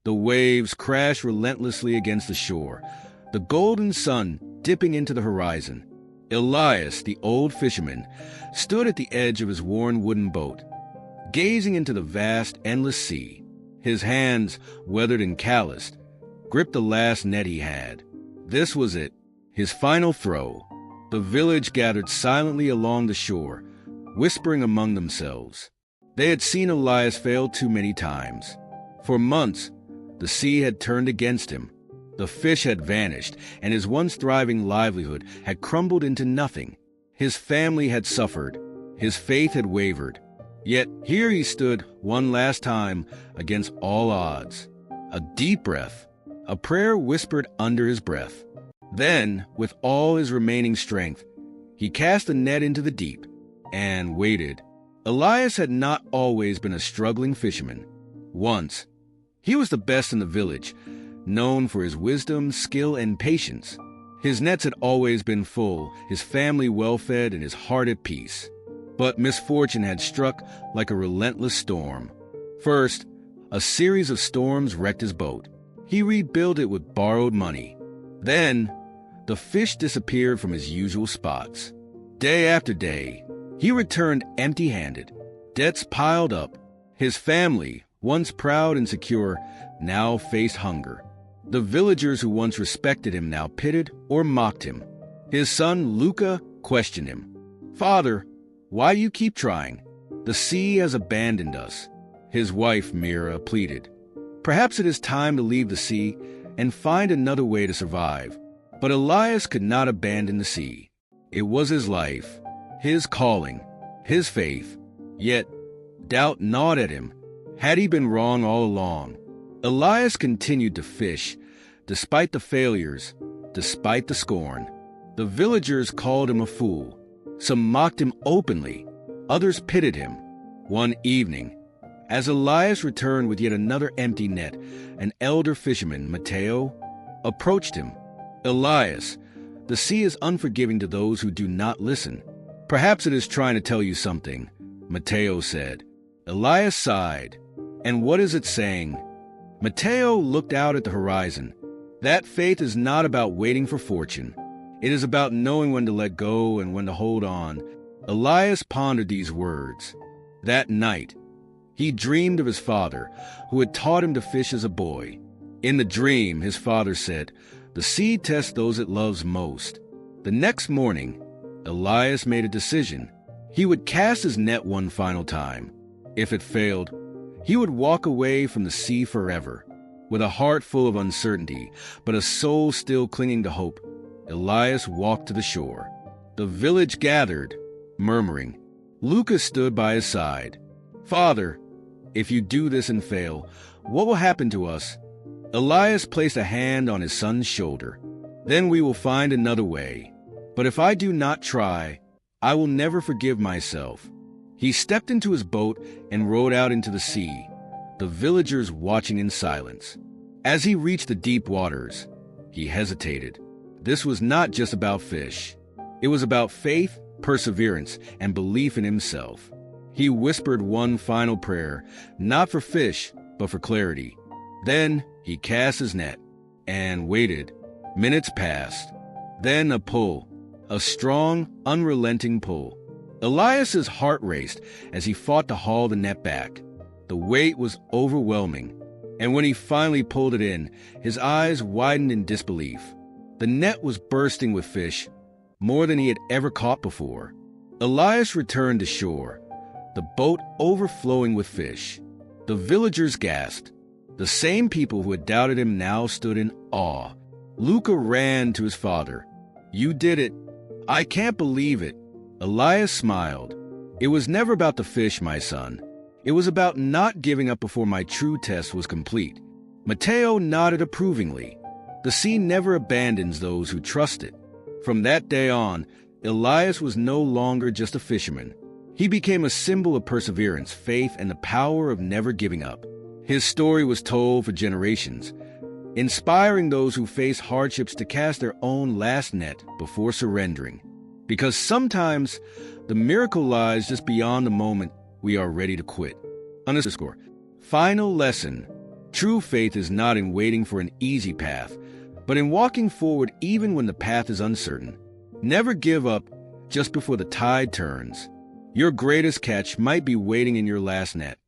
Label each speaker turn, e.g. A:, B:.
A: The waves crashed relentlessly against the shore, the golden sun dipping into the horizon. Elias, the old fisherman, stood at the edge of his worn wooden boat, gazing into the vast, endless sea. His hands, weathered and calloused, gripped the last net he had. This was it, his final throw. The village gathered silently along the shore, whispering among themselves. They had seen Elias fail too many times. For months, the sea had turned against him. The fish had vanished, and his once thriving livelihood had crumbled into nothing. His family had suffered. His faith had wavered. Yet here he stood one last time against all odds. A deep breath, a prayer whispered under his breath. Then, with all his remaining strength, he cast the net into the deep and waited. Elias had not always been a struggling fisherman. Once, he was the best in the village, known for his wisdom, skill, and patience. His nets had always been full, his family well-fed, and his heart at peace. But misfortune had struck like a relentless storm. First, a series of storms wrecked his boat. He rebuilt it with borrowed money. Then, the fish disappeared from his usual spots. Day after day, he returned empty-handed. Debts piled up. His family, once proud and secure, now faced hunger. The villagers who once respected him now pitied or mocked him. His son, Luca, questioned him. "Father, why do you keep trying? The sea has abandoned us." His wife, Mira, pleaded. Perhaps it is time to leave the sea and find another way to survive. But Elias could not abandon the sea. It was his life, his calling, his faith. Yet, doubt gnawed at him. Had he been wrong all along? Elias continued to fish, despite the failures, despite the scorn. The villagers called him a fool. Some mocked him openly. Others pitied him. One evening, as Elias returned with yet another empty net, an elder fisherman, Matteo, approached him. "Elias, the sea is unforgiving to those who do not listen. Perhaps it is trying to tell you something," Matteo said. Elias sighed. "And what is it saying?" Matteo looked out at the horizon. That faith is not about waiting for fortune. It is about knowing when to let go and when to hold on. Elias pondered these words. That night, he dreamed of his father, who had taught him to fish as a boy. In the dream, his father said, "The sea tests those it loves most." The next morning, Elias made a decision. He would cast his net one final time. If it failed, he would walk away from the sea forever. With a heart full of uncertainty, but a soul still clinging to hope, Elias walked to the shore. The village gathered, murmuring. Lucas stood by his side. "Father, if you do this and fail, what will happen to us?" Elias placed a hand on his son's shoulder. "Then we will find another way. But if I do not try, I will never forgive myself." He stepped into his boat and rowed out into the sea, the villagers watching in silence. As he reached the deep waters, he hesitated. This was not just about fish. It was about faith, perseverance, and belief in himself. He whispered one final prayer, not for fish, but for clarity. Then he cast his net and waited. Minutes passed. Then a pull, a strong, unrelenting pull. Elias's heart raced as he fought to haul the net back. The weight was overwhelming, and when he finally pulled it in, his eyes widened in disbelief. The net was bursting with fish, more than he had ever caught before. Elias returned to shore, the boat overflowing with fish. The villagers gasped. The same people who had doubted him now stood in awe. Luca ran to his father. "You did it. I can't believe it." Elias smiled. "It was never about the fish, my son. It was about not giving up before my true test was complete." Matteo nodded approvingly. The sea never abandons those who trust it. From that day on, Elias was no longer just a fisherman. He became a symbol of perseverance, faith, and the power of never giving up. His story was told for generations, inspiring those who face hardships to cast their own last net before surrendering. Because sometimes the miracle lies just beyond the moment we are ready to quit. _. Final lesson. True faith is not in waiting for an easy path, but in walking forward even when the path is uncertain. Never give up just before the tide turns. Your greatest catch might be waiting in your last net.